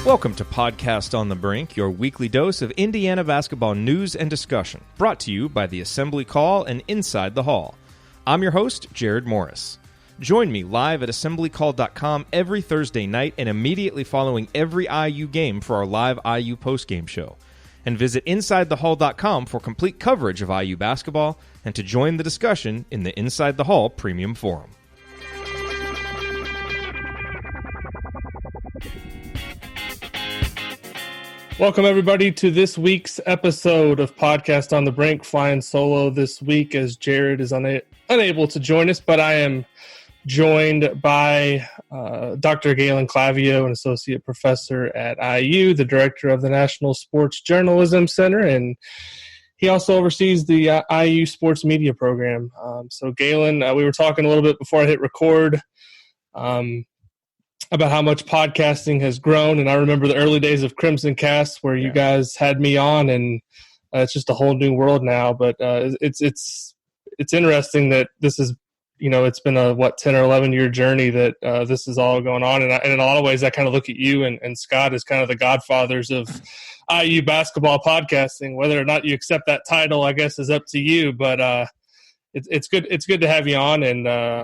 Welcome to Podcast on the Brink, your weekly dose of Indiana basketball news and discussion, brought to you by the Assembly Call and Inside the Hall. I'm your host, Jerod Morris. Join me live at assemblycall.com every Thursday night and immediately following every IU game for our live IU postgame show. And visit InsideTheHall.com for complete coverage of IU basketball and to join the discussion in the Inside the Hall Premium Forum. Welcome, everybody, to this week's episode of Podcast on the Brink. Flying solo this week as Jerod is unable to join us, but I am joined by Dr. Galen Clavio, an associate professor at IU, the director of the National Sports Journalism Center, and he also oversees the IU sports media program. So, Galen, we were talking a little bit before I hit record about how much podcasting has grown, and I remember the early days of CrimsonCast where you guys had me on, and it's just a whole new world now. But it's interesting that this is, it's been a 10 or 11 year journey that this is all going on, and in a lot of ways, I kind of look at you and Scott as kind of the godfathers of IU basketball podcasting. Whether or not you accept that title, I guess, is up to you. But it's good. It's good to have you on, and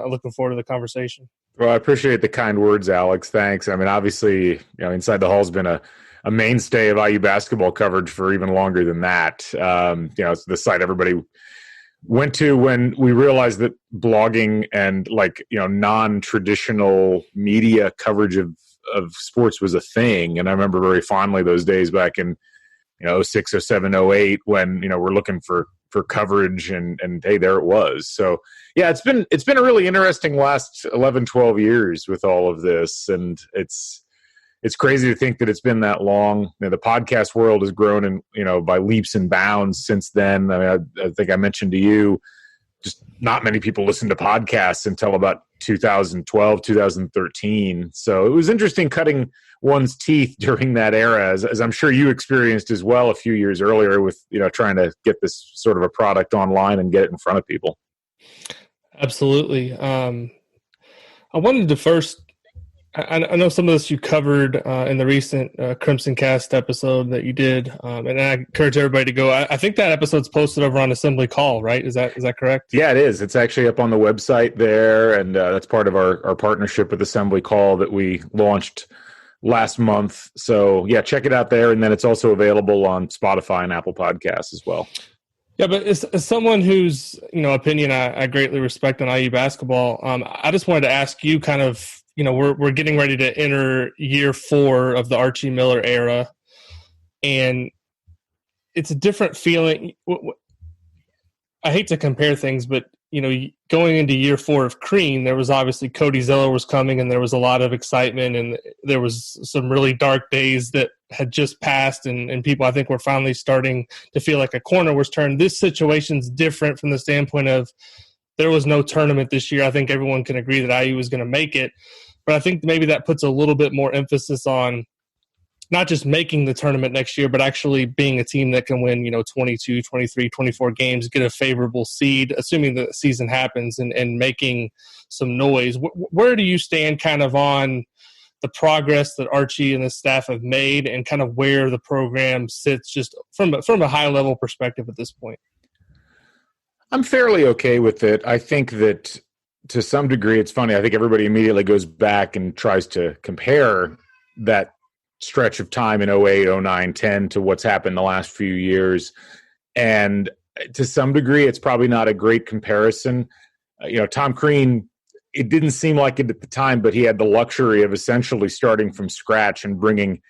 looking forward to the conversation. Well, I appreciate the kind words, Alex. Thanks. I mean, obviously, Inside the Hall's been a mainstay of IU basketball coverage for even longer than that. It's the site everybody went to when we realized that blogging and non-traditional media coverage of sports was a thing. And I remember very fondly those days back in 06, 07, 08 when we're looking for coverage and hey, there it was. So yeah, it's been a really interesting last 11, 12 years with all of this. And it's crazy to think that it's been that long. The podcast world has grown by leaps and bounds since then. I mean, I think I mentioned to you, just not many people listened to podcasts until about 2012, 2013. So it was interesting cutting one's teeth during that era, as I'm sure you experienced as well a few years earlier with, trying to get this sort of a product online and get it in front of people. Absolutely. I wanted to first, I know some of this you covered in the recent CrimsonCast episode that you did, and I encourage everybody to go. I think that episode's posted over on Assembly Call, right? Is that correct? Yeah, it is. It's actually up on the website there, and that's part of our partnership with Assembly Call that we launched last month. So, yeah, check it out there, and then it's also available on Spotify and Apple Podcasts as well. Yeah, but as someone whose opinion I greatly respect on IU basketball, I just wanted to ask you kind of, we're getting ready to enter year 4 of the Archie Miller era, and it's a different feeling. I hate to compare things, but going into year 4 of Crean, there was obviously Cody Zeller was coming, and there was a lot of excitement, and there was some really dark days that had just passed, and people, I think, were finally starting to feel like a corner was turned. This situation's different from the standpoint of there was no tournament this year. I think everyone can agree that IU was going to make it, but I think maybe that puts a little bit more emphasis on not just making the tournament next year, but actually being a team that can win, 22, 23, 24 games, get a favorable seed, assuming the season happens, and making some noise. Where do you stand kind of on the progress that Archie and the staff have made and kind of where the program sits just from a high-level perspective at this point? I'm fairly okay with it. I think that to some degree, it's funny. I think everybody immediately goes back and tries to compare that stretch of time in 08, 09, 10 to what's happened the last few years. And to some degree, it's probably not a great comparison. Tom Crean, it didn't seem like it at the time, but he had the luxury of essentially starting from scratch and bringing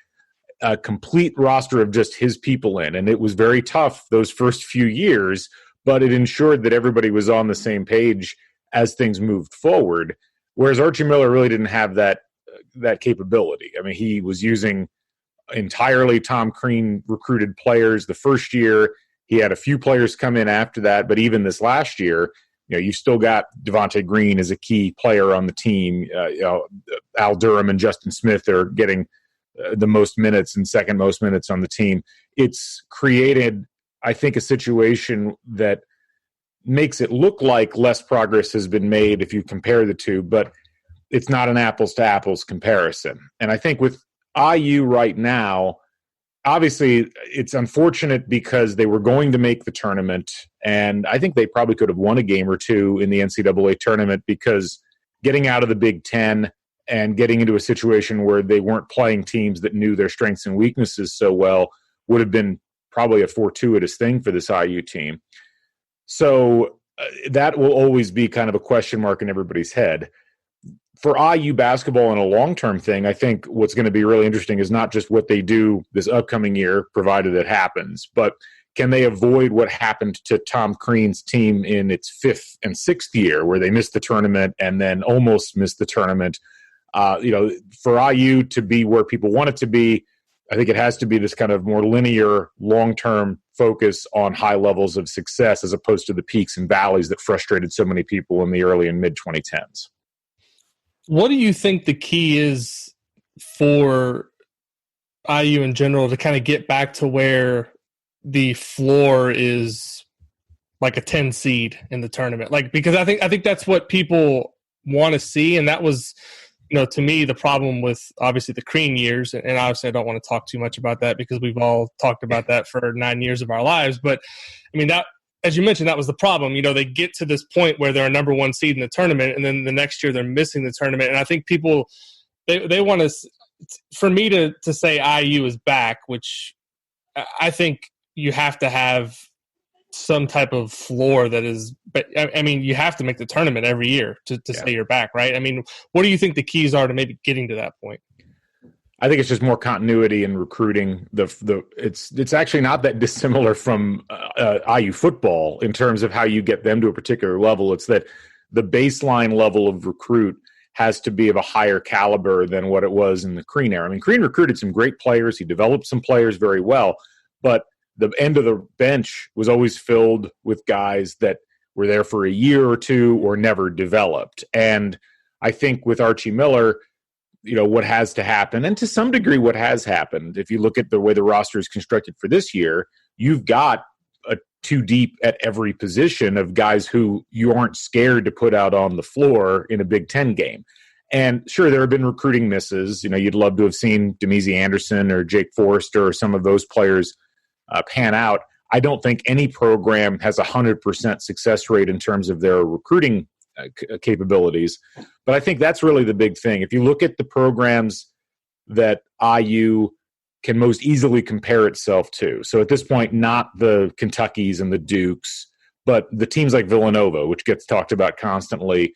a complete roster of just his people in. And it was very tough those first few years, but it ensured that everybody was on the same page as things moved forward. Whereas Archie Miller really didn't have that capability. I mean, he was using entirely Tom Crean recruited players the first year. He had a few players come in after that, but even this last year, you've still got Devontae Green as a key player on the team. Al Durham and Justin Smith are getting the most minutes and second most minutes on the team. It's created, I think, a situation that makes it look like less progress has been made if you compare the two, but it's not an apples to apples comparison. And I think with IU right now, obviously it's unfortunate because they were going to make the tournament, and I think they probably could have won a game or two in the NCAA tournament because getting out of the Big Ten and getting into a situation where they weren't playing teams that knew their strengths and weaknesses so well would have been probably a fortuitous thing for this IU team. So that will always be kind of a question mark in everybody's head. For IU basketball and a long-term thing, I think what's going to be really interesting is not just what they do this upcoming year, provided it happens, but can they avoid what happened to Tom Crean's team in its fifth and sixth year, where they missed the tournament and then almost missed the tournament? For IU to be where people want it to be, I think it has to be this kind of more linear, long-term focus on high levels of success as opposed to the peaks and valleys that frustrated so many people in the early and mid-2010s. What do you think the key is for IU in general to kind of get back to where the floor is like a 10 seed in the tournament? Like, because I think that's what people want to see, and that was, to me, the problem with obviously the Crean years, and obviously I don't want to talk too much about that because we've all talked about that for 9 years of our lives. But I mean, that, as you mentioned, that was the problem. They get to this point where they're a number one seed in the tournament, and then the next year they're missing the tournament. And I think people, they want to, for me to say IU is back, which I think you have to have some type of floor that is, but I mean, you have to make the tournament every year to say you're back, right? I mean, what do you think the keys are to maybe getting to that point? I think it's just more continuity in recruiting. It's actually not that dissimilar from IU football in terms of how you get them to a particular level. It's that the baseline level of recruit has to be of a higher caliber than what it was in the Crean era. I mean, Crean recruited some great players. He developed some players very well, but the end of the bench was always filled with guys that were there for a year or two or never developed. And I think with Archie Miller, what has to happen, and to some degree what has happened, if you look at the way the roster is constructed for this year, you've got a too deep at every position of guys who you aren't scared to put out on the floor in a Big Ten game. And sure, there have been recruiting misses. You'd love to have seen Demezy Anderson or Jake Forrester or some of those players pan out. I don't think any program has 100% success rate in terms of their recruiting capabilities. But I think that's really the big thing. If you look at the programs that IU can most easily compare itself to, so at this point, not the Kentuckys and the Dukes, but the teams like Villanova, which gets talked about constantly,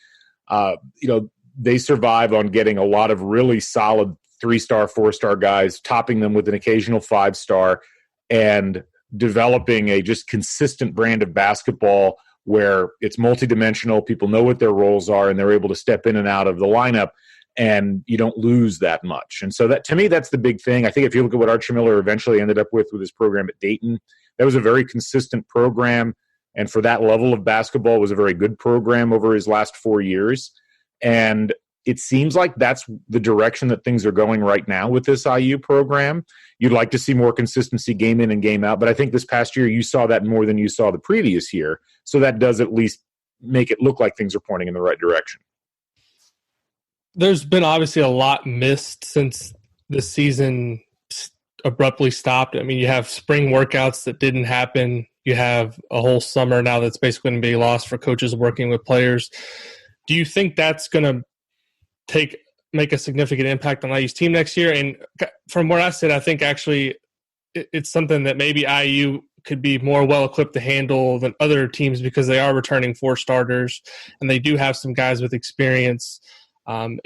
they survive on getting a lot of really solid 3-star, 4-star guys, topping them with an occasional 5-star, and developing a just consistent brand of basketball where it's multidimensional, people know what their roles are, and they're able to step in and out of the lineup, and you don't lose that much. And so that, to me, that's the big thing. I think if you look at what Archie Miller eventually ended up with his program at Dayton, that was a very consistent program, and for that level of basketball, was a very good program over his last 4 years. And it seems like that's the direction that things are going right now with this IU program. You'd like to see more consistency game in and game out, but I think this past year you saw that more than you saw the previous year. So that does at least make it look like things are pointing in the right direction. There's been obviously a lot missed since the season abruptly stopped. I mean, you have spring workouts that didn't happen. You have a whole summer now that's basically going to be lost for coaches working with players. Do you think that's going to make a significant impact on IU's team next year? And from where I sit, I think actually it's something that maybe IU could be more well-equipped to handle than other teams because they are returning 4 starters and they do have some guys with experience. I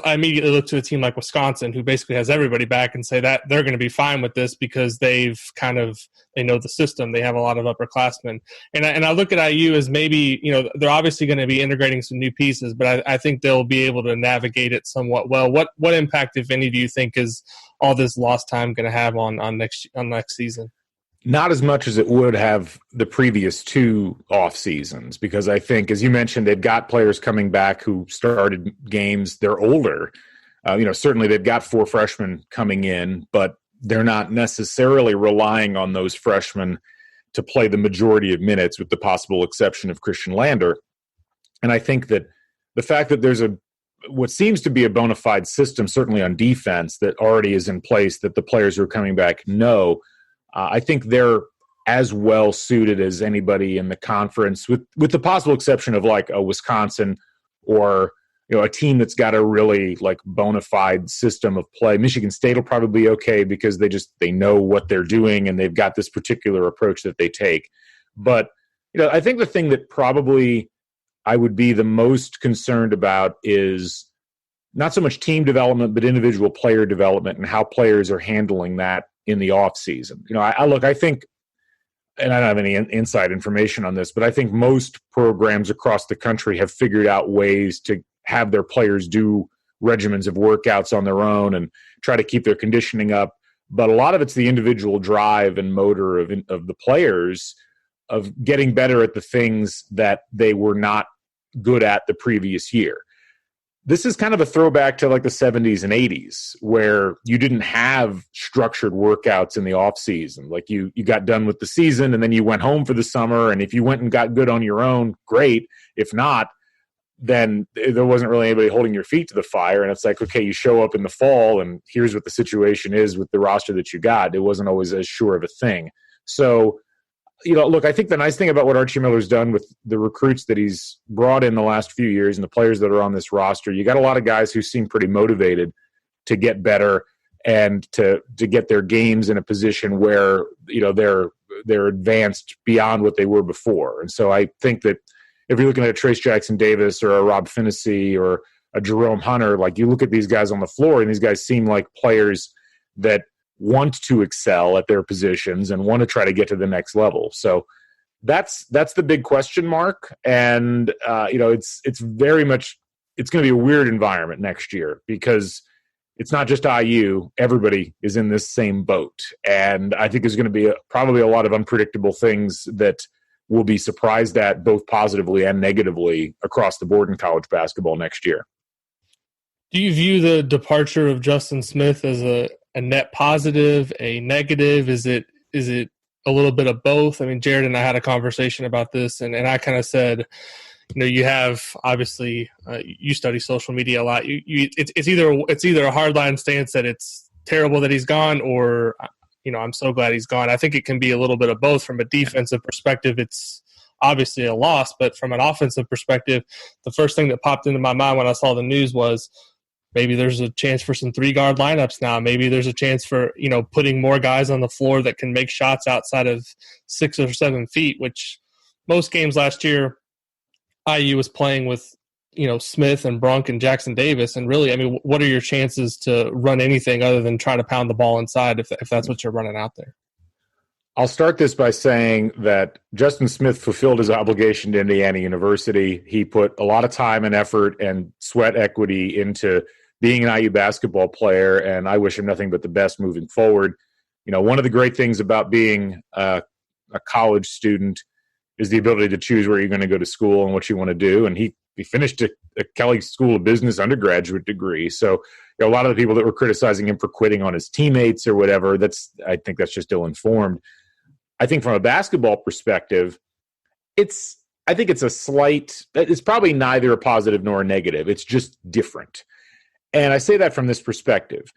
immediately look to a team like Wisconsin, who basically has everybody back, and say that they're going to be fine with this because they know the system. They have a lot of upperclassmen. And I look at IU as maybe, they're obviously going to be integrating some new pieces, but I think they'll be able to navigate it somewhat well. What impact, if any, do you think is all this lost time going to have on next season? Not as much as it would have the previous 2 off seasons, because I think, as you mentioned, they've got players coming back who started games. They're older. Certainly they've got 4 freshmen coming in, but they're not necessarily relying on those freshmen to play the majority of minutes, with the possible exception of Khristian Lander. And I think that the fact that there's a what seems to be a bona fide system, certainly on defense, that already is in place that the players who are coming back know. I think they're as well suited as anybody in the conference, with the possible exception of like a Wisconsin or a team that's got a really like bona fide system of play. Michigan State will probably be okay because they know what they're doing and they've got this particular approach that they take. But I think the thing that probably I would be the most concerned about is not so much team development, but individual player development and how players are handling that in the offseason. I think, and I don't have any inside information on this, but I think most programs across the country have figured out ways to have their players do regimens of workouts on their own and try to keep their conditioning up. But a lot of it's the individual drive and motor of the players of getting better at the things that they were not good at the previous year. This is kind of a throwback to like the 70s and 80s where you didn't have structured workouts in the off season. Like you got done with the season and then you went home for the summer. And if you went and got good on your own, great. If not, then there wasn't really anybody holding your feet to the fire. And it's like, okay, you show up in the fall and here's what the situation is with the roster that you got. It wasn't always as sure of a thing. So, look, I think the nice thing about what Archie Miller's done with the recruits that he's brought in the last few years and the players that are on this roster, you got a lot of guys who seem pretty motivated to get better and to get their games in a position where, they're advanced beyond what they were before. And so I think that if you're looking at a Trace Jackson Davis or a Rob Phinisee or a Jerome Hunter, like you look at these guys on the floor and these guys seem like players that want to excel at their positions and want to try to get to the next level. So that's the big question mark. And, it's very much, it's going to be a weird environment next year because it's not just IU. Everybody is in this same boat. And I think there's going to be probably a lot of unpredictable things that we'll be surprised at both positively and negatively across the board in college basketball next year. Do you view the departure of Justin Smith as a net positive, a negative? Is it a little bit of both? I mean, Jerod and I had a conversation about this, and I kind of said, you have obviously you study social media a lot. It's either a hardline stance that it's terrible that he's gone, or I'm so glad he's gone. I think it can be a little bit of both. From a defensive perspective, it's obviously a loss, but from an offensive perspective, the first thing that popped into my mind when I saw the news was maybe there's a chance for some 3-guard lineups now. Maybe there's a chance for, putting more guys on the floor that can make shots outside of 6 or 7 feet, which most games last year, IU was playing with, Smith and Brink and Jackson Davis. And really, I mean, what are your chances to run anything other than try to pound the ball inside if that's what you're running out there? I'll start this by saying that Justin Smith fulfilled his obligation to Indiana University. He put a lot of time and effort and sweat equity into being an IU basketball player, and I wish him nothing but the best moving forward. One of the great things about being a college student is the ability to choose where you're going to go to school and what you want to do. And he finished a Kelley School of Business undergraduate degree. So a lot of the people that were criticizing him for quitting on his teammates or whatever, I think that's just ill-informed. I think from a basketball perspective, it's probably neither a positive nor a negative. It's just different. And I say that from this perspective.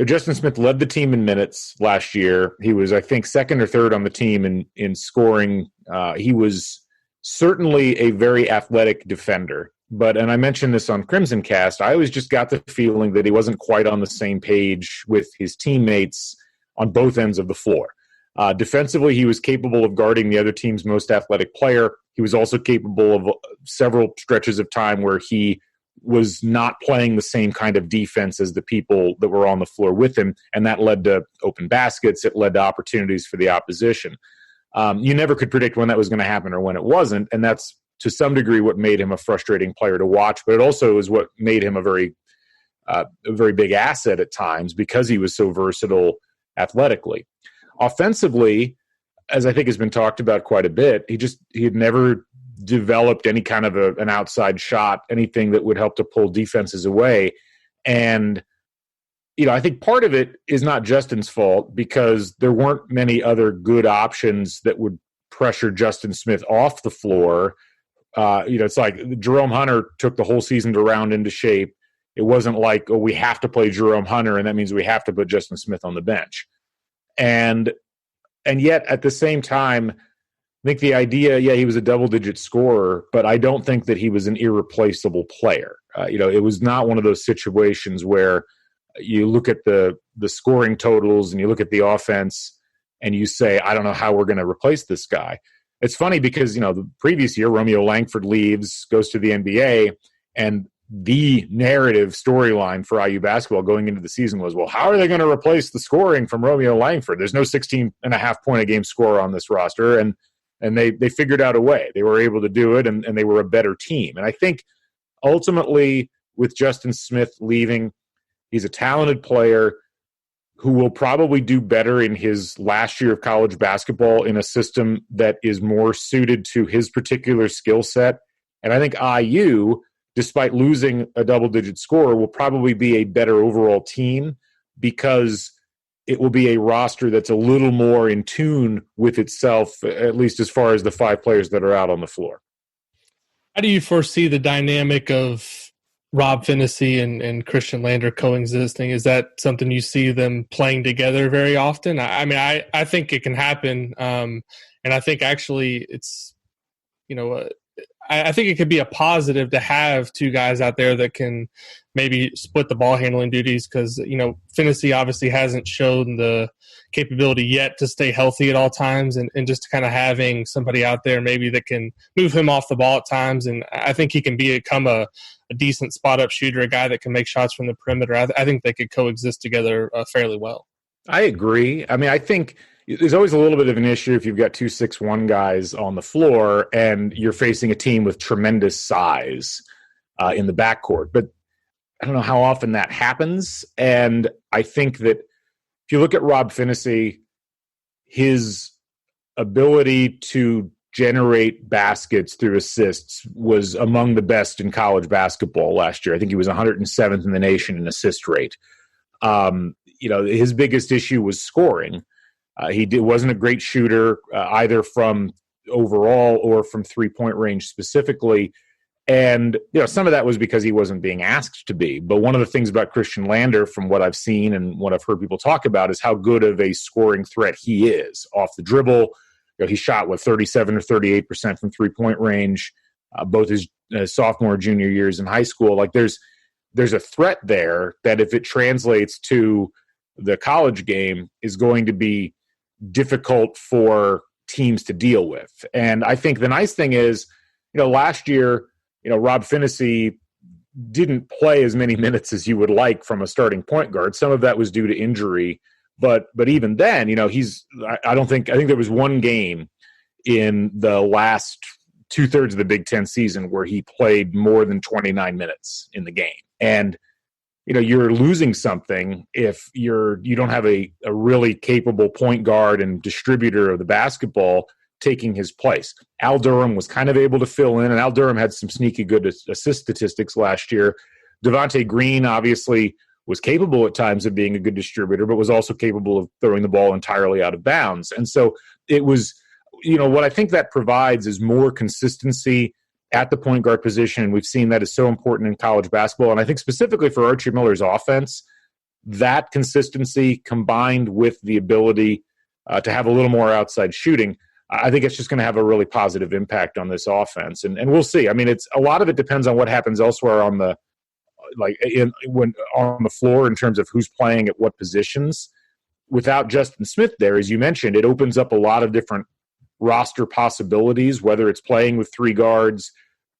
Justin Smith led the team in minutes last year. He was, I think, second or third on the team in scoring. He was certainly a very athletic defender. And I mentioned this on CrimsonCast, I always just got the feeling that he wasn't quite on the same page with his teammates on both ends of the floor. Defensively, he was capable of guarding the other team's most athletic player. He was also capable of several stretches of time where he was not playing the same kind of defense as the people that were on the floor with him, and that led to open baskets. It led to opportunities for the opposition. You never could predict when that was going to happen or when it wasn't, and that's to some degree what made him a frustrating player to watch, but it also is what made him a very big asset at times because he was so versatile athletically. Offensively, as I think has been talked about quite a bit, he had never developed any kind of an outside shot, anything that would help to pull defenses away. And, I think part of it is not Justin's fault because there weren't many other good options that would pressure Justin Smith off the floor. It's like Jerome Hunter took the whole season to round into shape. It wasn't like, oh, we have to play Jerome Hunter, and that means we have to put Justin Smith on the bench. And yet, at the same time, I think the idea, he was a double-digit scorer, but I don't think that he was an irreplaceable player. It was not one of those situations where you look at the scoring totals and you look at the offense and you say, I don't know how we're going to replace this guy. It's funny because, the previous year, Romeo Langford leaves, goes to the NBA, and the narrative storyline for IU basketball going into the season was, well, how are they going to replace the scoring from Romeo Langford? There's no 16.5 point a game scorer on this roster. And they figured out a way. They were able to do it, and they were a better team. And I think ultimately with Justin Smith leaving, he's a talented player who will probably do better in his last year of college basketball in a system that is more suited to his particular skill set. And I think IU, despite losing a double-digit scorer, will probably be a better overall team because it will be a roster that's a little more in tune with itself, at least as far as the 5 players that are out on the floor. How do you foresee the dynamic of Rob Phinisee and Khristian Lander coexisting? Is that something you see them playing together very often? I think it can happen. And I think actually it's, I think it could be a positive to have 2 guys out there that can maybe split the ball handling duties because, Phinisee obviously hasn't shown the capability yet to stay healthy at all times and just kind of having somebody out there maybe that can move him off the ball at times. And I think he can become a decent spot-up shooter, a guy that can make shots from the perimeter. I think they could coexist together fairly well. I agree. I think there's always a little bit of an issue if you've got 2 6'1" guys on the floor and you're facing a team with tremendous size in the backcourt. But I don't know how often that happens. And I think that if you look at Rob Phinisee, his ability to generate baskets through assists was among the best in college basketball last year. I think he was 107th in the nation in assist rate. His biggest issue was scoring. He wasn't a great shooter either from overall or from 3-point range specifically. And, some of that was because he wasn't being asked to be. But one of the things about Khristian Lander, from what I've seen and what I've heard people talk about, is how good of a scoring threat he is off the dribble. He shot 37 or 38% from 3-point range, both his sophomore, junior years in high school. Like there's a threat there that if it translates to the college game is going to be difficult for teams to deal with. And I think the nice thing is, last year, Rob Phinisee didn't play as many minutes as you would like from a starting point guard. Some of that was due to injury, but even then, I think there was one game in the last 2/3 of the Big Ten season where he played more than 29 minutes in the game. And you're losing something if you don't have a really capable point guard and distributor of the basketball taking his place. Al Durham was kind of able to fill in, and Al Durham had some sneaky good assist statistics last year. Devontae Green obviously was capable at times of being a good distributor, but was also capable of throwing the ball entirely out of bounds. And so it was, what I think that provides is more consistency at the point guard position, and we've seen that is so important in college basketball. And I think specifically for Archie Miller's offense, that consistency combined with the ability to have a little more outside shooting, I think it's just going to have a really positive impact on this offense. And we'll see. It's a lot of it depends on what happens elsewhere on the on the floor in terms of who's playing at what positions. Without Justin Smith there, as you mentioned, it opens up a lot of different roster possibilities, whether it's playing with 3 guards,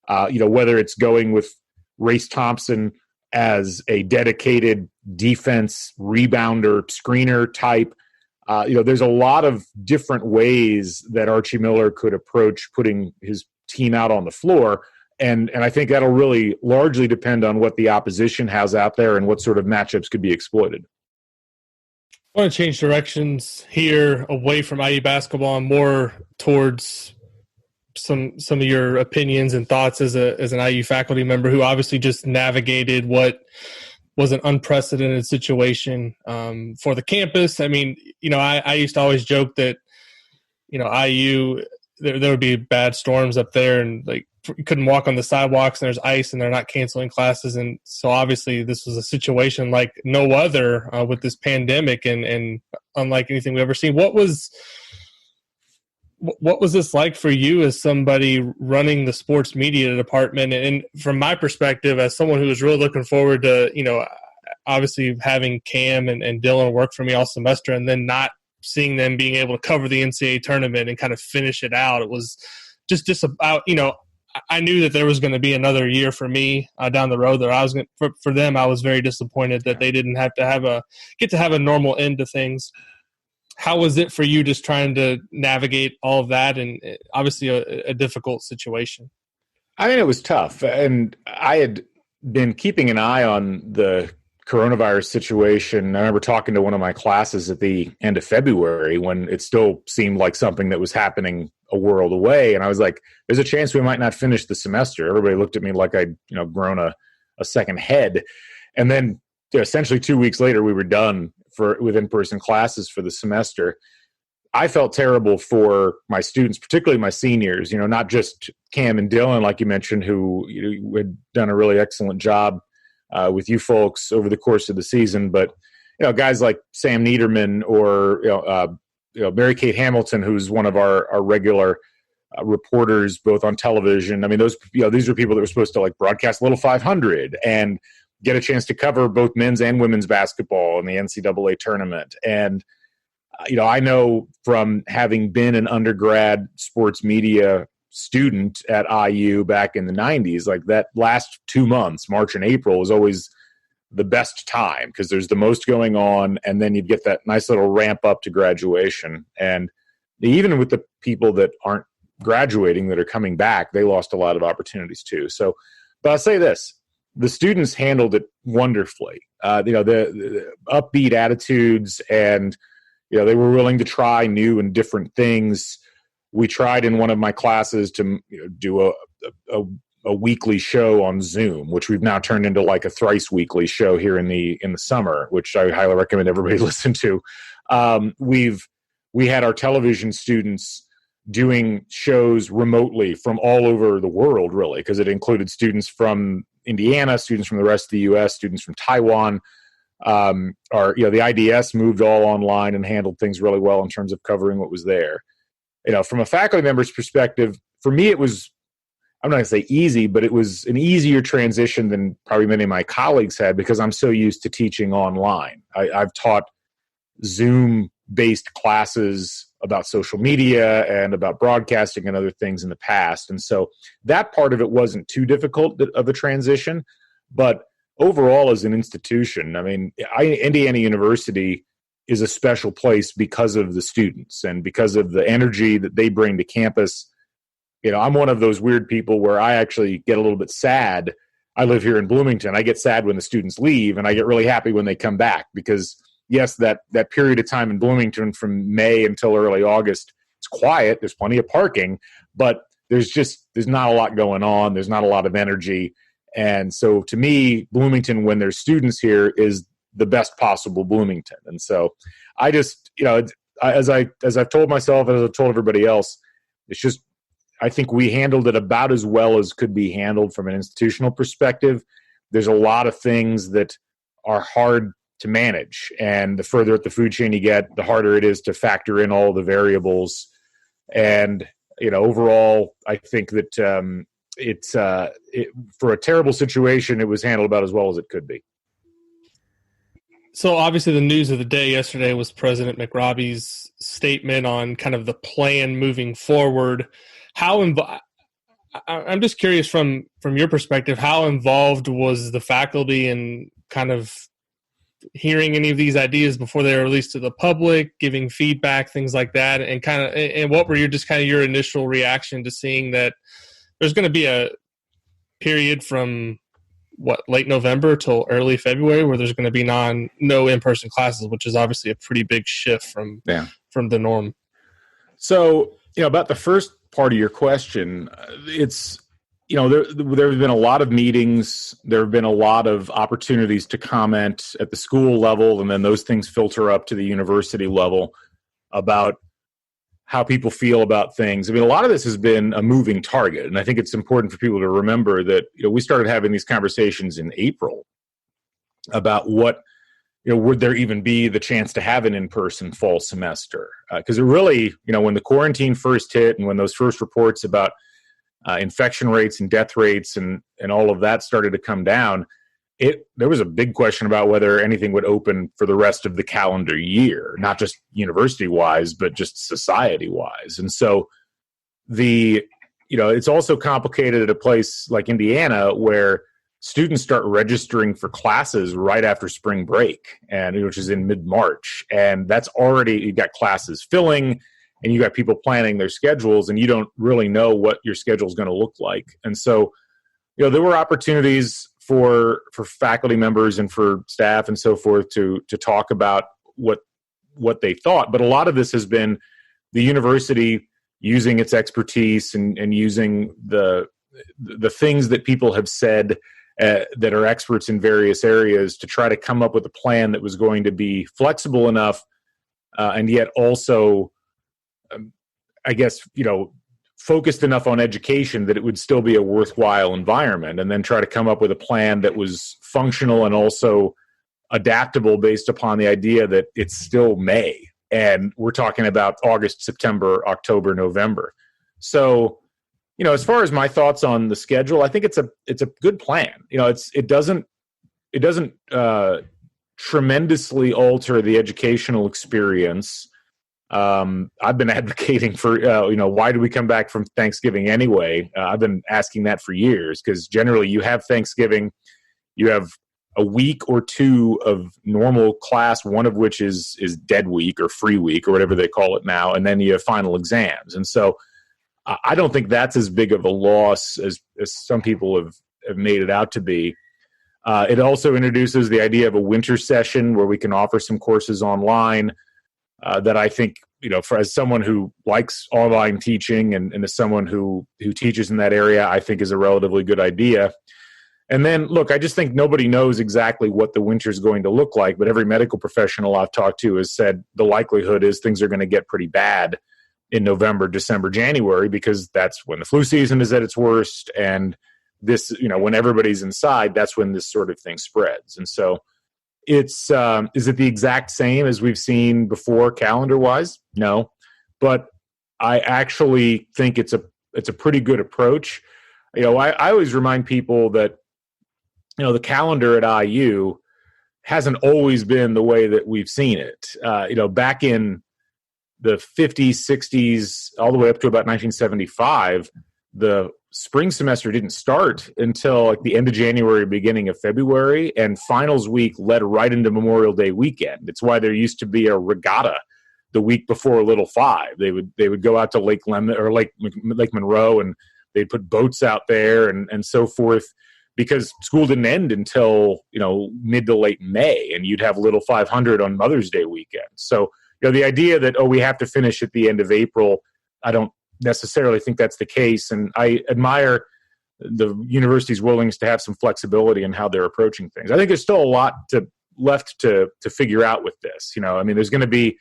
whether it's going with Race Thompson as a dedicated defense rebounder, screener type. There's a lot of different ways that Archie Miller could approach putting his team out on the floor. And I think that'll really largely depend on what the opposition has out there and what sort of matchups could be exploited. I want to change directions here away from IU basketball and more towards some of your opinions and thoughts as an IU faculty member who obviously just navigated what was an unprecedented situation for the campus. I used to always joke that, IU, there would be bad storms up there and like couldn't walk on the sidewalks and there's ice and they're not canceling classes. And so obviously this was a situation like no other with this pandemic and unlike anything we've ever seen. What was this like for you as somebody running the sports media department? And from my perspective, as someone who was really looking forward to, obviously having Cam and Dylan work for me all semester and then not seeing them being able to cover the NCAA tournament and kind of finish it out. It was just about, I knew that there was going to be another year for me down the road that for them, I was very disappointed that they didn't have to get to have a normal end to things. How was it for you just trying to navigate all of that and obviously a difficult situation? I mean, it was tough. And I had been keeping an eye on the coronavirus situation. I remember talking to one of my classes at the end of February when it still seemed like something that was happening a world away. And I was like, there's a chance we might not finish the semester. Everybody looked at me like I'd grown a second head. And then essentially 2 weeks later, we were done with in-person classes for the semester. I felt terrible for my students, particularly my seniors, not just Cam and Dylan, like you mentioned, who had done a really excellent job with you folks over the course of the season, but guys like Sam Niederman or Mary Kate Hamilton, who's one of our regular reporters both on television. I mean, these are people that were supposed to like broadcast Little 500 and get a chance to cover both men's and women's basketball in the NCAA tournament. And I know from having been an undergrad sports media student at IU back in the 90s, like that last 2 months, March and April, is always the best time because there's the most going on, and then you get that nice little ramp up to graduation. And even with the people that aren't graduating that are coming back, they lost a lot of opportunities too. So, but I'll say this, the students handled it wonderfully. The upbeat attitudes, and they were willing to try new and different things. We tried in one of my classes to do a weekly show on Zoom, which we've now turned into like a thrice weekly show here in the summer, which I highly recommend everybody listen to. We had our television students doing shows remotely from all over the world, really, because it included students from Indiana, students from the rest of the U.S., students from Taiwan. The IDS moved all online and handled things really well in terms of covering what was there. From a faculty member's perspective, for me, it was, I'm not going to say easy, but it was an easier transition than probably many of my colleagues had because I'm so used to teaching online. I've taught Zoom-based classes about social media and about broadcasting and other things in the past. And so that part of it wasn't too difficult of a transition. But overall, as an institution, I mean, Indiana University is a special place because of the students and because of the energy that they bring to campus. I'm one of those weird people where I actually get a little bit sad. I live here in Bloomington. I get sad when the students leave, and I get really happy when they come back because, yes, that period of time in Bloomington from May until early August, it's quiet. There's plenty of parking, but there's not a lot going on. There's not a lot of energy. And so to me, Bloomington, when there's students here, is the best possible Bloomington. And so I just, as I've told myself, as I've told everybody else, it's just, I think we handled it about as well as could be handled from an institutional perspective. There's a lot of things that are hard to manage. And the further up the food chain you get, the harder it is to factor in all the variables. And, overall, I think that for a terrible situation, it was handled about as well as it could be. So obviously the news of the day yesterday was President McRobbie's statement on kind of the plan moving forward. I'm just curious from your perspective, how involved was the faculty in kind of hearing any of these ideas before they were released to the public, giving feedback, things like that, and what were your initial reaction to seeing that there's going to be a period from late November till early February where there's going to be no in-person classes, which is obviously a pretty big shift from the norm. So, about the first part of your question, it's, there have been a lot of meetings. There have been a lot of opportunities to comment at the school level, and then those things filter up to the university level about how people feel about things. I mean, a lot of this has been a moving target, and I think it's important for people to remember that we started having these conversations in April about what would there even be the chance to have an in-person fall semester? Because it really, when the quarantine first hit and when those first reports about infection rates and death rates and all of that started to come down, there was a big question about whether anything would open for the rest of the calendar year, not just university-wise, but just society-wise. And so it's also complicated at a place like Indiana where students start registering for classes right after spring break, which is in mid-March. And that's already, you've got classes filling and you got people planning their schedules, and you don't really know what your schedule is going to look like. And so, there were opportunities for faculty members and for staff and so forth to talk about what they thought. But a lot of this has been the university using its expertise and using the things that people have said that are experts in various areas to try to come up with a plan that was going to be flexible enough and yet also, I guess, focused enough on education that it would still be a worthwhile environment, and then try to come up with a plan that was functional and also adaptable based upon the idea that it's still May. And we're talking about August, September, October, November. So, as far as my thoughts on the schedule, I think it's a good plan. It doesn't tremendously alter the educational experience. I've been advocating for, why do we come back from Thanksgiving anyway? I've been asking that for years, because generally you have Thanksgiving, you have a week or two of normal class, one of which is dead week or free week or whatever they call it now, and then you have final exams. And so I don't think that's as big of a loss as some people have made it out to be. It also introduces the idea of a winter session where we can offer some courses online that I think, as someone who likes online teaching and as someone who teaches in that area, I think is a relatively good idea. And then, look, I just think nobody knows exactly what the winter is going to look like, but every medical professional I've talked to has said the likelihood is things are going to get pretty bad in November, December, January, because that's when the flu season is at its worst. And this, when everybody's inside, that's when this sort of thing spreads. And so is it the exact same as we've seen before calendar wise? No, but I actually think it's a pretty good approach. I always remind people that, the calendar at IU hasn't always been the way that we've seen it. Back in the 50s, 60s, all the way up to about 1975, the spring semester didn't start until like the end of January, beginning of February, and finals week led right into Memorial Day weekend. It's why there used to be a regatta the week before Little Five. They would go out to Lake Lemon or Lake Monroe, and they'd put boats out there and so forth, because school didn't end until mid to late May, and you'd have Little 500 on Mother's Day weekend. So the idea that we have to finish at the end of April, I don't necessarily think that's the case, and I admire the university's willingness to have some flexibility in how they're approaching things. I think there's still a lot left to figure out with this. There's going to be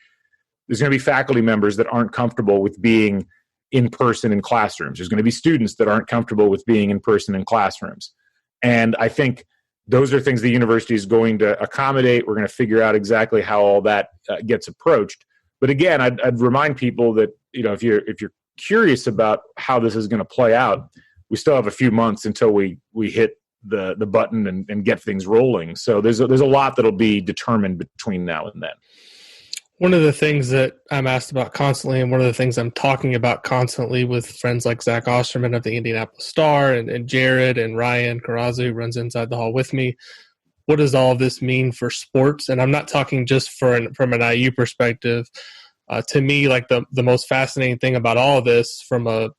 faculty members that aren't comfortable with being in person in classrooms. There's going to be students that aren't comfortable with being in person in classrooms, and I think those are things the university is going to accommodate. We're going to figure out exactly how all that gets approached. But again, I'd remind people that if you're curious about how this is going to play out, we still have a few months until we hit the button and get things rolling. So there's a lot that'll be determined between now and then. One of the things that I'm asked about constantly, and one of the things I'm talking about constantly with friends like Zach Osterman of the Indianapolis Star and Jerod and Ryan Carrazza, who runs Inside the Hall with me, what does all of this mean for sports? And I'm not talking just from an IU perspective. To me, like the most fascinating thing about all of this from a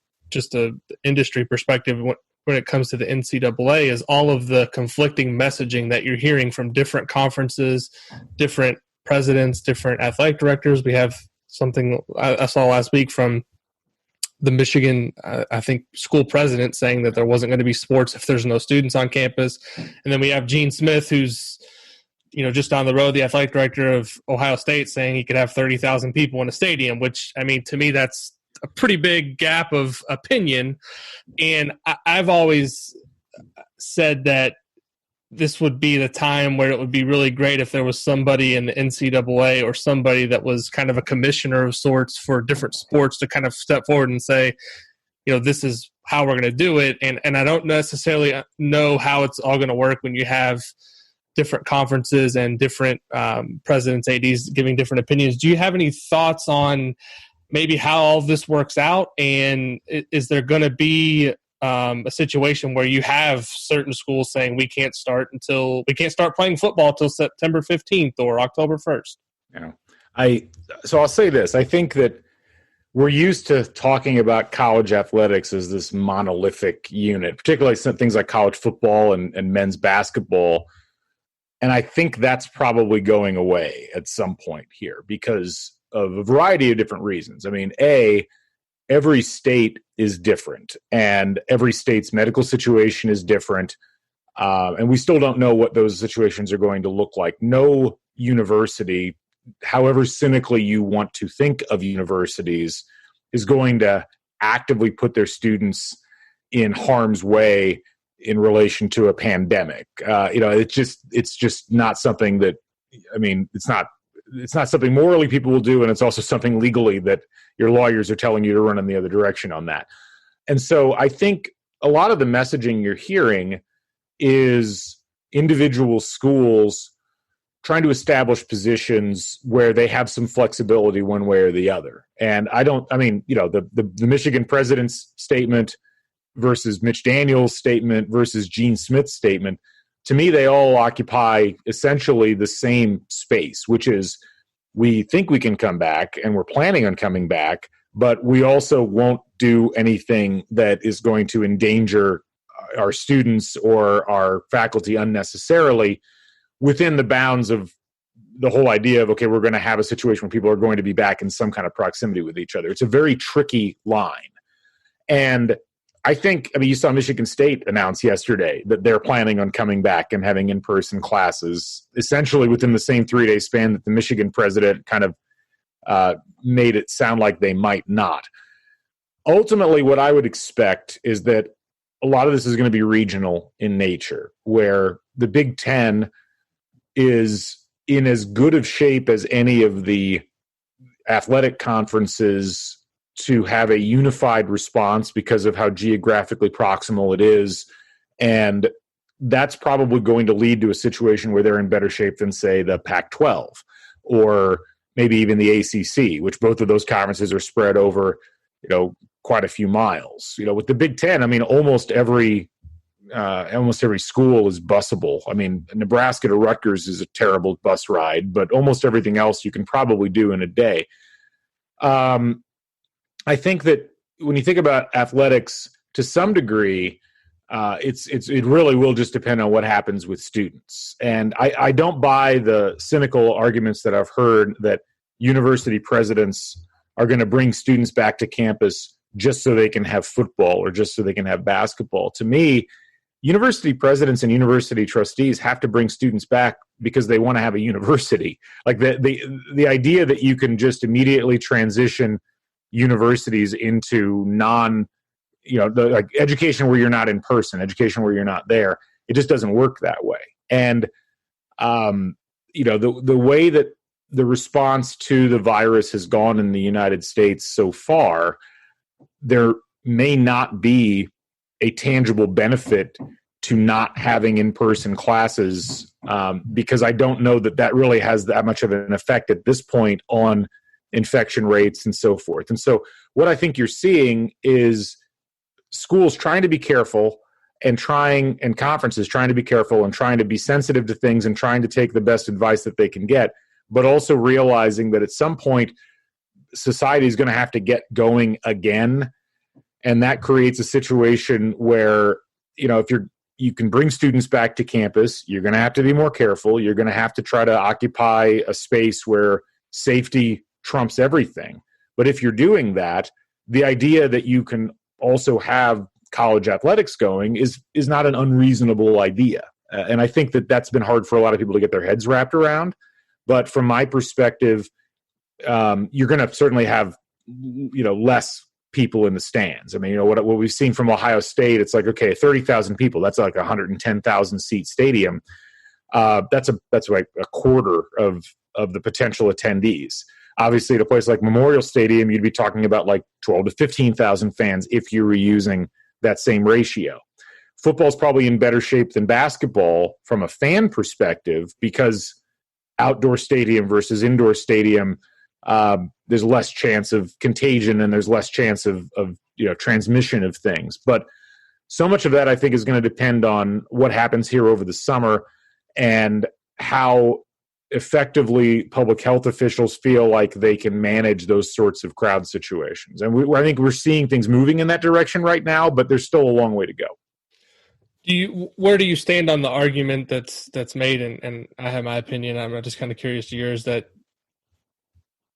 industry perspective when it comes to the NCAA is all of the conflicting messaging that you're hearing from different conferences, different presidents, different athletic directors. We have something I saw last week from the Michigan, I think, school president saying that there wasn't going to be sports if there's no students on campus. And then we have Gene Smith, who's just down the road, the athletic director of Ohio State saying he could have 30,000 people in a stadium, which, I mean, to me, that's a pretty big gap of opinion. And I've always said that this would be the time where it would be really great if there was somebody in the NCAA or somebody that was kind of a commissioner of sorts for different sports to kind of step forward and say, this is how we're going to do it. And I don't necessarily know how it's all going to work when you have different conferences and different presidents, ADs giving different opinions. Do you have any thoughts on maybe how all of this works out? And is there going to be a situation where you have certain schools saying we can't start playing football till September 15th or October 1st? So I'll say this. I think that we're used to talking about college athletics as this monolithic unit, particularly some things like college football and men's basketball. And I think that's probably going away at some point here because of a variety of different reasons. I mean, every state is different, and every state's medical situation is different, and we still don't know what those situations are going to look like. No university, however cynically you want to think of universities, is going to actively put their students in harm's way in relation to a pandemic. It's just not something that, I mean, it's not something morally people will do, and it's also something legally that your lawyers are telling you to run in the other direction on that. And so I think a lot of the messaging you're hearing is individual schools trying to establish positions where they have some flexibility one way or the other. And the Michigan president's statement versus Mitch Daniels' statement versus Gene Smith's statement, to me, they all occupy essentially the same space, which is we think we can come back and we're planning on coming back, but we also won't do anything that is going to endanger our students or our faculty unnecessarily within the bounds of the whole idea of, okay, we're going to have a situation where people are going to be back in some kind of proximity with each other. It's a very tricky line. And you saw Michigan State announce yesterday that they're planning on coming back and having in-person classes essentially within the same 3-day span that the Michigan president kind of made it sound like they might not. Ultimately, what I would expect is that a lot of this is going to be regional in nature, where the Big Ten is in as good of shape as any of the athletic conferences to have a unified response because of how geographically proximal it is. And that's probably going to lead to a situation where they're in better shape than, say, the Pac-12 or maybe even the ACC, which both of those conferences are spread over, quite a few miles. With the Big Ten, I mean, almost every school is busable. I mean, Nebraska to Rutgers is a terrible bus ride, but almost everything else you can probably do in a day. I think that when you think about athletics, to some degree, it really will just depend on what happens with students. And I don't buy the cynical arguments that I've heard that university presidents are going to bring students back to campus just so they can have football or just so they can have basketball. To me, university presidents and university trustees have to bring students back because they want to have a university. Like the idea that you can just immediately transition universities into like education where you're not in person, education where you're not there, it just doesn't work that way. And the way that the response to the virus has gone in the United States so far, there may not be a tangible benefit to not having in-person classes because I don't know that really has that much of an effect at this point on infection rates and so forth. And so what I think you're seeing is schools trying to be careful and conferences trying to be careful and trying to be sensitive to things and trying to take the best advice that they can get, but also realizing that at some point society is going to have to get going again. And that creates a situation where, if you can bring students back to campus, you're going to have to be more careful. You're going to have to try to occupy a space where safety trumps everything. But if you're doing that, the idea that you can also have college athletics going is not an unreasonable idea. And I think that that's been hard for a lot of people to get their heads wrapped around. But from my perspective, you're going to certainly have, less people in the stands. I mean, what we've seen from Ohio State, it's like, okay, 30,000 people, that's like a 110,000 seat stadium. That's like a quarter of the potential attendees. Obviously, at a place like Memorial Stadium, you'd be talking about like 12 to 15,000 fans if you were using that same ratio. Football's probably in better shape than basketball from a fan perspective because outdoor stadium versus indoor stadium, there's less chance of contagion and there's less chance of transmission of things. But so much of that, I think, is going to depend on what happens here over the summer and how effectively public health officials feel like they can manage those sorts of crowd situations. And I think we're seeing things moving in that direction right now, but there's still a long way to go. Where do you stand on the argument that's made? And I have my opinion. I'm just kind of curious to yours that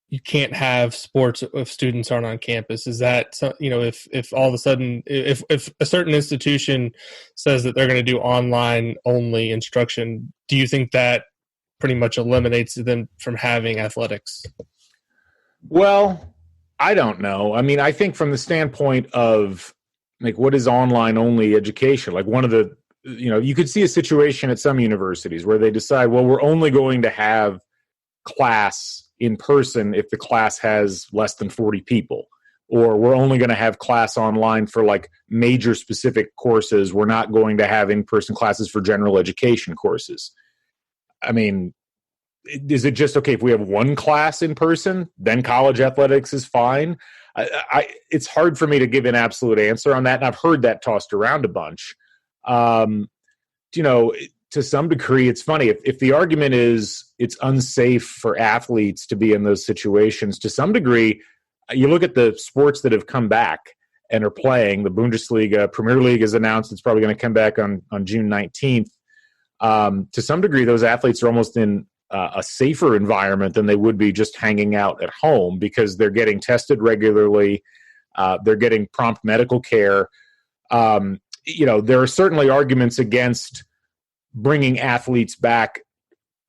you can't have sports if students aren't on campus. Is that, if all of a sudden, if a certain institution says that they're going to do online only instruction, do you think that pretty much eliminates them from having athletics? Well, I don't know. I mean, I think from the standpoint of like what is online only education, like one of the, you could see a situation at some universities where they decide, well, we're only going to have class in person if the class has less than 40 people, or we're only going to have class online for like major specific courses. We're not going to have in-person classes for general education courses. I mean, is it just, okay, if we have one class in person, then college athletics is fine? It's hard for me to give an absolute answer on that, and I've heard that tossed around a bunch. To some degree, it's funny. If the argument is it's unsafe for athletes to be in those situations, to some degree, you look at the sports that have come back and are playing. The Bundesliga, Premier League has announced it's probably going to come back on June 19th. To some degree, those athletes are almost in a safer environment than they would be just hanging out at home because they're getting tested regularly. They're getting prompt medical care. There are certainly arguments against bringing athletes back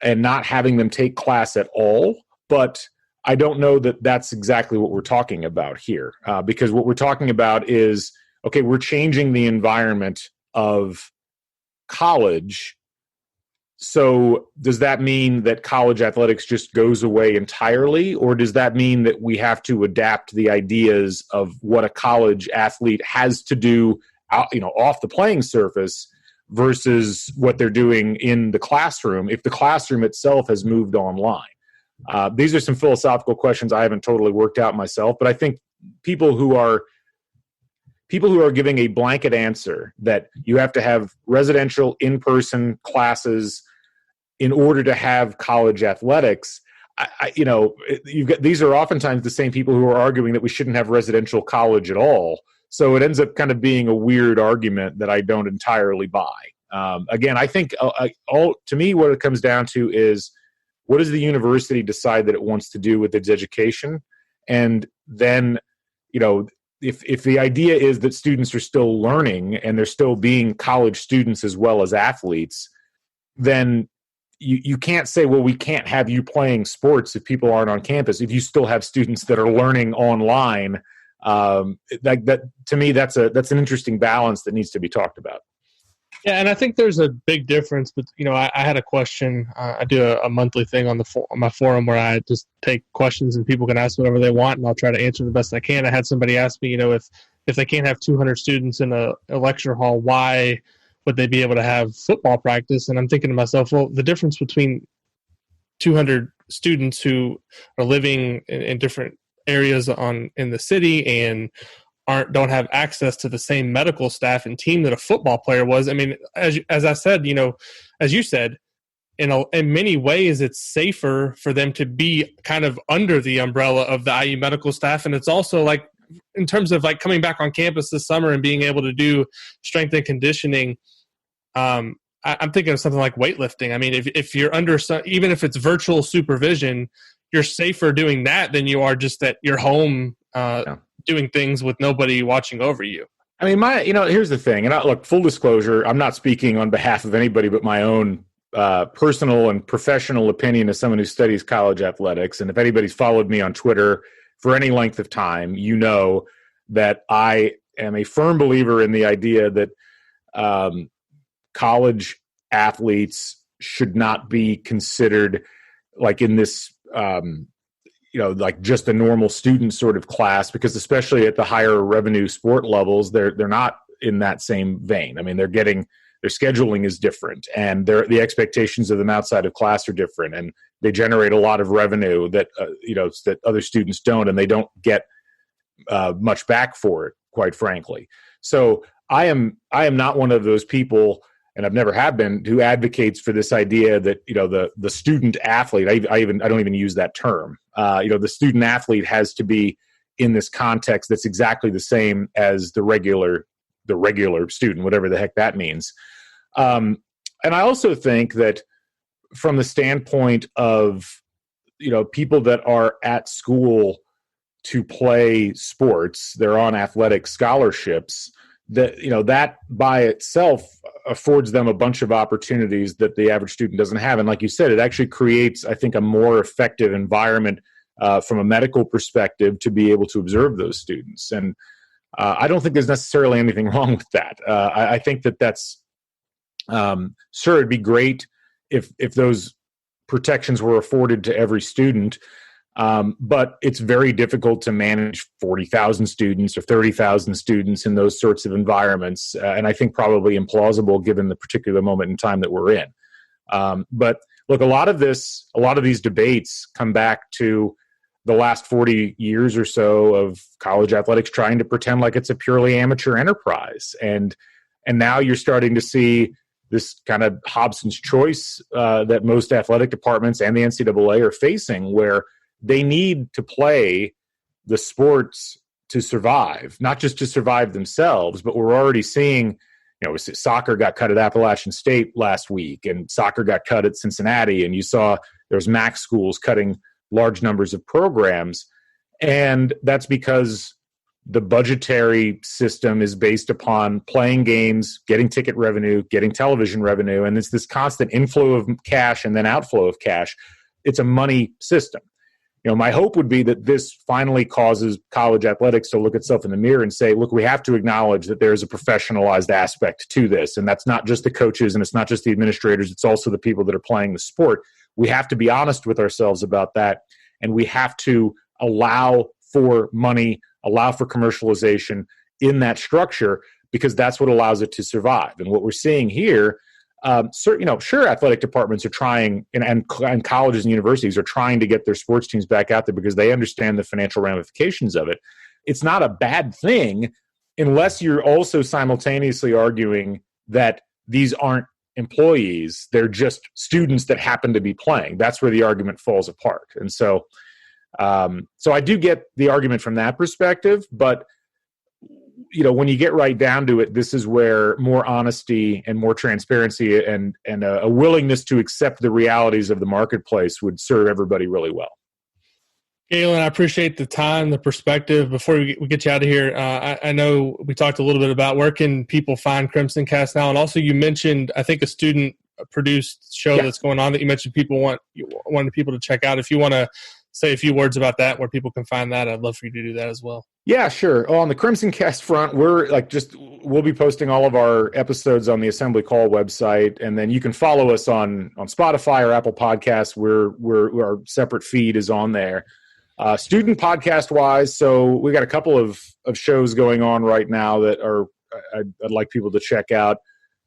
and not having them take class at all, but I don't know that that's exactly what we're talking about here, because what we're talking about is, okay, we're changing the environment of college. So does that mean that college athletics just goes away entirely, or does that mean that we have to adapt the ideas of what a college athlete has to do, off the playing surface versus what they're doing in the classroom if the classroom itself has moved online? These are some philosophical questions I haven't totally worked out myself, but I think people who are giving a blanket answer that you have to have residential in-person classes in order to have college athletics, these are oftentimes the same people who are arguing that we shouldn't have residential college at all. So it ends up kind of being a weird argument that I don't entirely buy. Again, I think to me what it comes down to is, what does the university decide that it wants to do with its education? And then, if the idea is that students are still learning and they're still being college students as well as athletes, then you can't say, well, we can't have you playing sports if people aren't on campus, if you still have students that are learning online. That to me, that's an interesting balance that needs to be talked about. Yeah, and I think there's a big difference. But I had a question. I do a monthly thing on my forum where I just take questions and people can ask whatever they want, and I'll try to answer the best I can. I had somebody ask me, if they can't have 200 students in a lecture hall, why would they be able to have football practice? And I'm thinking to myself, well, the difference between 200 students who are living in different areas in the city and don't have access to the same medical staff and team that a football player was. I mean, as I said, as you said, in many ways, it's safer for them to be kind of under the umbrella of the IU medical staff. And it's also like, in terms of like coming back on campus this summer and being able to do strength and conditioning, I'm thinking of something like weightlifting. I mean, if you're under even if it's virtual supervision, you're safer doing that than you are just at your home doing things with nobody watching over you. I mean, here's the thing. And look, full disclosure, I'm not speaking on behalf of anybody but my own personal and professional opinion as someone who studies college athletics. And if anybody's followed me on Twitter for any length of time, you know that I am a firm believer in the idea that college athletes should not be considered like in this, like just a normal student sort of class, because especially at the higher revenue sport levels, they're not in that same vein. I mean, their scheduling is different, and the expectations of them outside of class are different, and they generate a lot of revenue that that other students don't, and they don't get much back for it, quite frankly. So I am not one of those people, and I've never have been, who advocates for this idea that the student athlete. I don't even use that term. The student athlete has to be in this context that's exactly the same as the regular student, whatever the heck that means. And I also think that from the standpoint of people that are at school to play sports, they're on athletic scholarships, that by itself affords them a bunch of opportunities that the average student doesn't have. And like you said, it actually creates, I think, a more effective environment from a medical perspective to be able to observe those students. And I don't think there's necessarily anything wrong with that. I think that's sure, it'd be great if those protections were afforded to every student. But it's very difficult to manage 40,000 students or 30,000 students in those sorts of environments. And I think probably implausible given the particular moment in time that we're in. But look, a lot of these debates come back to the last 40 years or so of college athletics trying to pretend like it's a purely amateur enterprise. And now you're starting to see this kind of Hobson's choice that most athletic departments and the NCAA are facing, where they need to play the sports to survive, not just to survive themselves, but we're already seeing, soccer got cut at Appalachian State last week, and soccer got cut at Cincinnati, and you saw there's MAC schools cutting large numbers of programs. And that's because the budgetary system is based upon playing games, getting ticket revenue, getting television revenue, and it's this constant inflow of cash and then outflow of cash. It's a money system. My hope would be that this finally causes college athletics to look itself in the mirror and say, look, we have to acknowledge that there's a professionalized aspect to this. And that's not just the coaches and it's not just the administrators. It's also the people that are playing the sport. We have to be honest with ourselves about that. And we have to allow for money, allow for commercialization in that structure, because that's what allows it to survive. And what we're seeing here, sure, athletic departments are trying, and colleges and universities are trying to get their sports teams back out there because they understand the financial ramifications of it. It's not a bad thing unless you're also simultaneously arguing that these aren't employees, they're just students that happen to be playing. That's where the argument falls apart. And so I do get the argument from that perspective, but when you get right down to it, this is where more honesty and more transparency and a willingness to accept the realities of the marketplace would serve everybody really well. Galen, I appreciate the time, the perspective. Before we get you out of here, I know we talked a little bit about where can people find CrimsonCast now, and also you mentioned, I think, a student-produced show that's going on that you mentioned wanted people to check out. If you want to say a few words about that, where people can find that, I'd love for you to do that as well. Yeah, sure. On the CrimsonCast front, we'll be posting all of our episodes on the Assembly Call website, and then you can follow us on Spotify or Apple Podcasts. Our separate feed is on there. Student podcast wise, so we got a couple of shows going on right now that I'd like people to check out.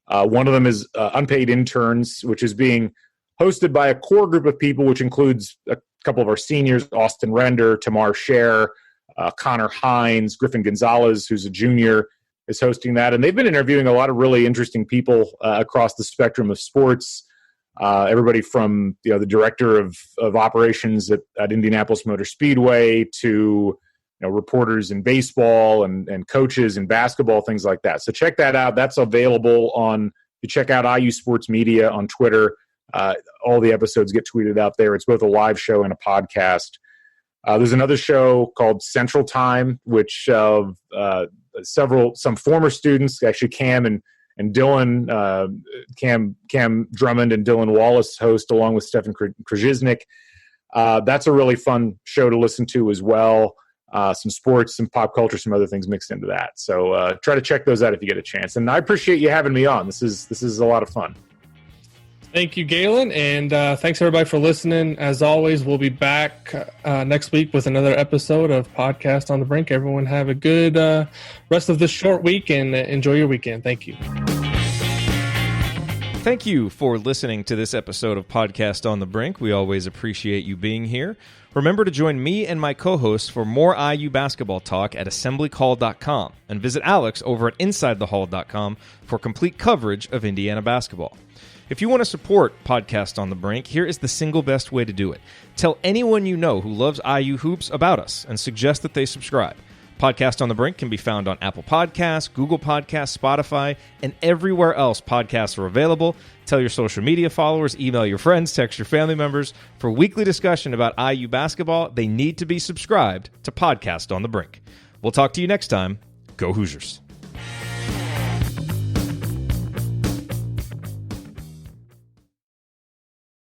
One of them is Unpaid Interns, which is being hosted by a core group of people, which includes a couple of our seniors, Austin Render, Tamar Scher, Connor Hines, Griffin Gonzalez, who's a junior, is hosting that. And they've been interviewing a lot of really interesting people across the spectrum of sports. Everybody from the director of operations at Indianapolis Motor Speedway to reporters in baseball and coaches in basketball, things like that. So check that out. That's available you check out IU Sports Media on Twitter. All the episodes get tweeted out there. It's both a live show and a podcast. There's another show called Central Time, which some former students, actually Cam and Dylan, Cam Drummond and Dylan Wallace host along with Stefan Krajiznik. That's a really fun show to listen to as well. Some sports, some pop culture, some other things mixed into that. So try to check those out if you get a chance. And I appreciate you having me on. This is a lot of fun. Thank you, Galen, and thanks everybody for listening. As always, we'll be back next week with another episode of Podcast on the Brink. Everyone have a good rest of this short week and enjoy your weekend. Thank you. Thank you for listening to this episode of Podcast on the Brink. We always appreciate you being here. Remember to join me and my co-hosts for more IU basketball talk at assemblycall.com and visit Alex over at insidethehall.com for complete coverage of Indiana basketball. If you want to support Podcast on the Brink, here is the single best way to do it. Tell anyone you know who loves IU hoops about us and suggest that they subscribe. Podcast on the Brink can be found on Apple Podcasts, Google Podcasts, Spotify, and everywhere else podcasts are available. Tell your social media followers, email your friends, text your family members. For weekly discussion about IU basketball, they need to be subscribed to Podcast on the Brink. We'll talk to you next time. Go Hoosiers.